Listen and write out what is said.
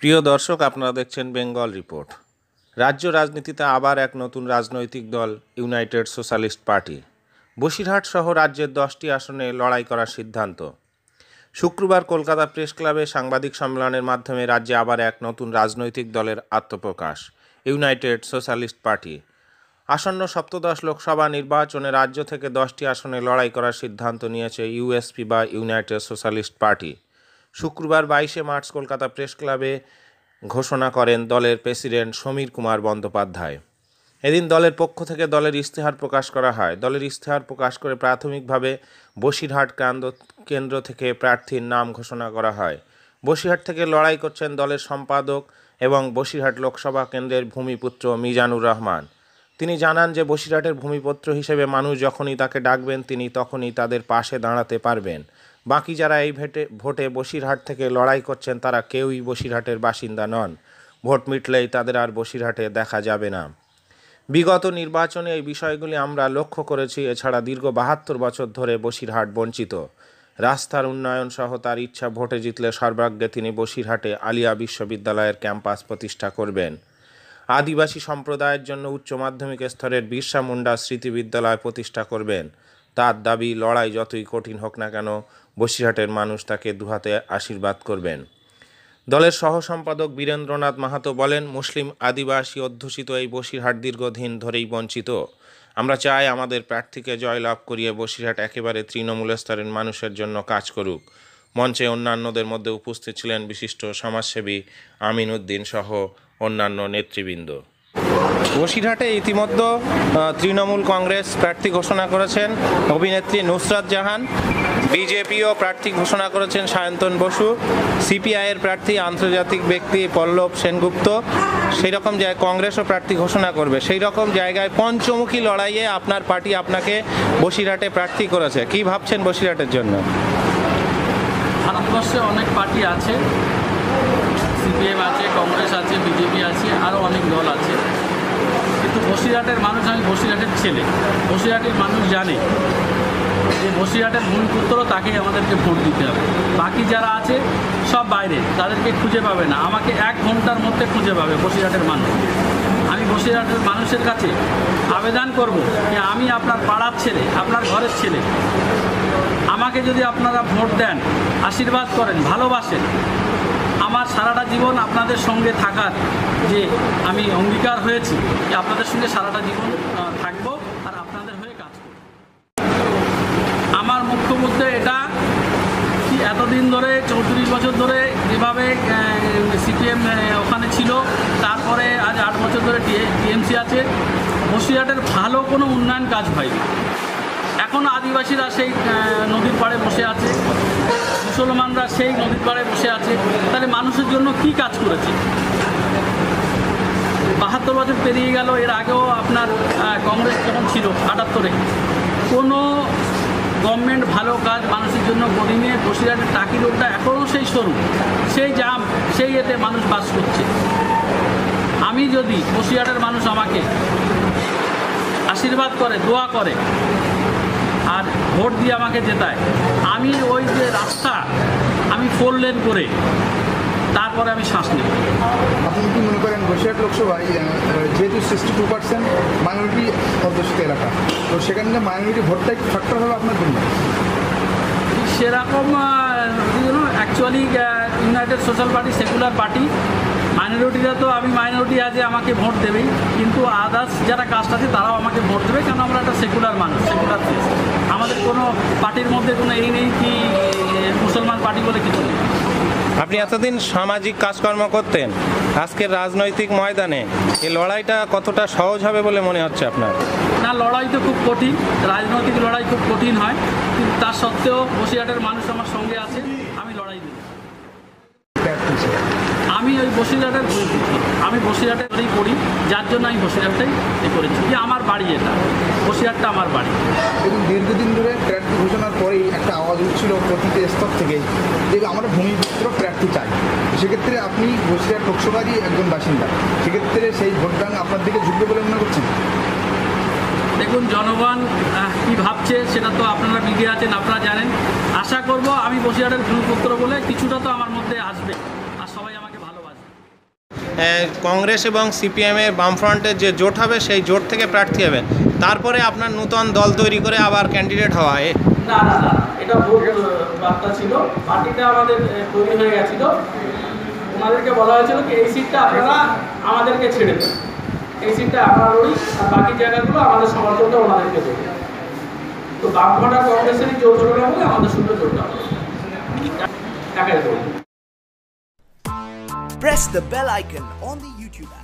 প্রিয় দর্শক, আপনারা দেখছেন বেঙ্গল রিপোর্ট। রাজ্য রাজনীতিতে আবার এক নতুন রাজনৈতিক দল ইউনাইটেড সোশ্যালিস্ট পার্টি। বসিরহাট সহ রাজ্যের 10টি আসনে লড়াই করার সিদ্ধান্ত। শুক্রবার কলকাতা প্রেস ক্লাবে সাংবাদিক সম্মেলনের মাধ্যমে রাজ্যে আবার এক নতুন রাজনৈতিক দলের আত্মপ্রকাশ, ইউনাইটেড সোশ্যালিস্ট পার্টি। আসন্ন সপ্তদশ লোকসভা নির্বাচনে রাজ্য থেকে 10টি আসনে লড়াই করার সিদ্ধান্ত নিয়েছে ইউএসপি বা ইউনাইটেড সোশ্যালিস্ট পার্টি। শুক্রবার 22শে মার্চ কলকাতা প্রেস ক্লাবে ঘোষণা করেন দলের প্রেসিডেন্ট সমীর কুমার বন্দ্যোপাধ্যায়। এদিন দলের পক্ষ থেকে দলের ইশতেহার প্রকাশ করা হয়। দলের ইশতেহার প্রকাশ করে প্রাথমিকভাবে বসিরহাট কেন্দ্র থেকে প্রার্থীর নাম ঘোষণা করা হয়। বসিরহাট থেকে লড়াই করছেন দলের সম্পাদক এবং বসিরহাট লোকসভা কেন্দ্রের ভূমিপুত্র মিজানুর রহমান। তিনি জানান যে বসিরহাটের ভূমিপুত্র হিসেবে মানুষ যখনই তাকে ডাকবেন তিনি তখনই তাদের পাশে দাঁড়াতে পারবেন। বাকি যারা এই ভোটে বসিরহাট থেকে লড়াই করছেন তারা কেউই বসিরহাটের বাসিন্দা নন। ভোট মিটলেই তাদের আর বসিরহাটে দেখা যাবে না। বিগত নির্বাচনে এই বিষয়গুলি আমরা লক্ষ্য করেছি। এছাড়া দীর্ঘ 72 বছর ধরে বসিরহাট বঞ্চিত। রাস্তার উন্নয়ন সহ তার ইচ্ছা ভোটে জিতলে সর্বাগ্রে তিনি বসিরহাটে আলিয়া বিশ্ববিদ্যালয়ের ক্যাম্পাস প্রতিষ্ঠা করবেন। আদিবাসী সম্প্রদায়ের জন্য উচ্চ মাধ্যমিক স্তরের বিরসা মুন্ডা স্মৃতি বিদ্যালয় প্রতিষ্ঠা করবেন। তার দাবি, লড়াই যতই কঠিন হোক না কেন বসিরহাটের মানুষ তাকে দুহাতে আশীর্বাদ করবেন। দলের সহ সম্পাদক বীরেন্দ্রনাথ মাহাতো বলেন, মুসলিম আদিবাসী অধ্যুষিত এই বসিরহাট দীর্ঘদিন ধরেই বঞ্চিত। আমরা চাই আমাদের প্রার্থীকে জয়লাভ করিয়ে বসিরহাট একেবারে তৃণমূল স্তরের মানুষের জন্য কাজ করুক। মঞ্চে অন্যান্যদের মধ্যে উপস্থিত ছিলেন বিশিষ্ট সমাজসেবী আমিন উদ্দিন সহ অন্যান্য নেতৃবৃন্দ। বসিরহাটে ইতিমধ্যে তৃণমূল কংগ্রেস প্রার্থী ঘোষণা করেছেন অভিনেত্রী নুসরাত জাহান, বিজেপিও প্রার্থী ঘোষণা করেছেন সায়ন্তন বসু, সিপিআইয়ের প্রার্থী আন্তর্জাতিক ব্যক্তি পল্লব সেনগুপ্ত, সেই রকম জায়গায় কংগ্রেসও প্রার্থী ঘোষণা করবে। সেই রকম জায়গায় পঞ্চমুখী লড়াইয়ে আপনার পার্টি আপনাকে বসিরহাটে প্রার্থী করেছে। কি ভাবছেন বসিরহাটের জন্য? ভারতবর্ষে অনেক পার্টি আছে, সিপিএম আছে, কংগ্রেস আছে, বিজেপি আছে, আরও অনেক দল আছে, কিন্তু বসিরহাটের মানুষ, আমি বসিরহাটের ছেলে, বসিরহাটের মানুষ জানে যে বসিরহাটের ভূমিপুত্র, তাকেই আমাদেরকে ভোট দিতে হবে। বাকি যারা আছে সব বাইরে, তাদেরকে খুঁজে পাবে না। আমাকে 1 ঘন্টার মধ্যে খুঁজে পাবে বসিরহাটের মানুষ। আমি বসিরহাটের মানুষের কাছে আবেদন করব যে আমি আপনার পাড়ার ছেলে, আপনার ঘরের ছেলে, আমাকে যদি আপনারা ভোট দেন, আশীর্বাদ করেন, ভালোবাসেন, আমার সারাটা জীবন আপনাদের সঙ্গে থাকার যে আমি অঙ্গীকার হয়েছি যে আপনাদের সঙ্গে সারাটা জীবন থাকব আর আপনাদের হয়ে কাজ করব। আমার মুখ্য মুদ্দে এটা কি, এতদিন ধরে 34 বছর ধরে যেভাবে সিপিএম ওখানে ছিল, তারপরে আজ 8 বছর ধরে টিএমসি আছে, বসিরহাটের ভালো কোনো উন্নয়ন কাজ হয়নি। এখন আদিবাসীরা সেই নদীর পাড়ে বসে আছে, মুসলমানরা সেই নদীর পাড়ে বসে আছে, তাহলে মানুষের জন্য কি কাজ করেছে? 72 বছর পেরিয়ে গেল। এর আগেও আপনার কংগ্রেস যখন ছিল 78-এ, কোনো গভর্নমেন্ট ভালো কাজ মানুষের জন্য করেনি। বসিরহাটের টাকি রোডটা এখনও সেই সরু, সেই জাম, সেই এতে মানুষ বাস করছে। আমি যদি বসিরহাটের মানুষ আমাকে আশীর্বাদ করে, দোয়া করে আর ভোট দিয়ে আমাকে জেতায়, আমি ওই যে রাস্তা আমি 4 লেন করে তারপরে আমি শ্বাস নেব। আপনি কি মনে করেন বসিরহাট লোকসভায় যেহেতু 62% মাইনরিটি অধ্যুষিত এলাকা, তো সেখানে মাইনরিটি ভোটটা একটু ফ্যাক্টর হবে আপনার জন্য? সেরকম actually united social party secular party, মাইনরিটিরা তো, আমি মাইনরিটি আছে আমাকে ভোট দেবেই, কিন্তু আদার্স যারা কাস্ট আছে তারাও আমাকে ভোট দেবে, কেন আমরা একটা সেকুলার মানুষ, সেকুলার দেশ। আমাদের কোনো পার্টির মধ্যে কোনো এই নেই কি মুসলমান পার্টি বলে কিছু নেই। আপনি এতদিন সামাজিক কাজকর্ম করতেন, আজকের রাজনৈতিক ময়দানে এই লড়াইটা কতটা সহজ হবে বলে মনে হচ্ছে আপনার? না, লড়াই তো খুব কঠিন, রাজনৈতিক লড়াই খুব কঠিন হয়, কিন্তু তার সত্ত্বেও বসিরহাটের মানুষ আমার সঙ্গে আছে, আমি লড়াই দিই। আমি ওই বসিরহাটের ভূমিপুত্র, আমি বসিরহাটেই পড়ি, যার জন্য আমি বসিরহাটটাই করেছি, যে আমার বাড়ি, এটা বসিরহাটটা আমার বাড়ি। এবং দীর্ঘদিন ধরে প্রার্থী ঘোষণার পরেই একটা আওয়াজ উঠছিল প্রতিটি স্তর থেকে যে আমরা ভূমিপুত্র প্রার্থী চাই। সেক্ষেত্রে আপনি বসিরহাট লোকসভারই একজন বাসিন্দা, সেক্ষেত্রে সেই ভোটদান আপনার দিকে ঝুঁকবে বলে মনে করছেন? দেখুন, জনগণ কী ভাবছে সেটা তো আপনারা মিডিয়া আছেন, আপনারা জানেন। আশা করব আমি বসিরহাটের ভূমিপুত্র বলে কিছুটা তো আমার মধ্যে আসবে, আর সবাই আমাকে ভালোবাসবে। কংগ্রেস এবং সিপিএমের বামফ্রন্টের যে জোট হবে সেই জোট থেকে প্রার্থী হবেন, তারপরে আপনার নূতন দল তৈরি করে আবার ক্যান্ডিডেট হওয়া? না না না, এটা ভোট বার্তা ছিল, পার্টিটা আমাদের তৈরি হয়ে গেছিল। ওনাদেরকে বলা হয়েছিল কি এই সিটটা আপনারা আমাদেরকে ছেড়ে দেন, এই সিটটা আমরা লড়ি, আর বাকি জায়গাগুলো আমাদের সমর্থনটা ওনাদেরকে দেবে। তো বামফ্রন্ট আর কংগ্রেসেরই জোট হলো না বলে আমাদের সঙ্গে জোটটা হলো। Press the bell icon on the YouTube app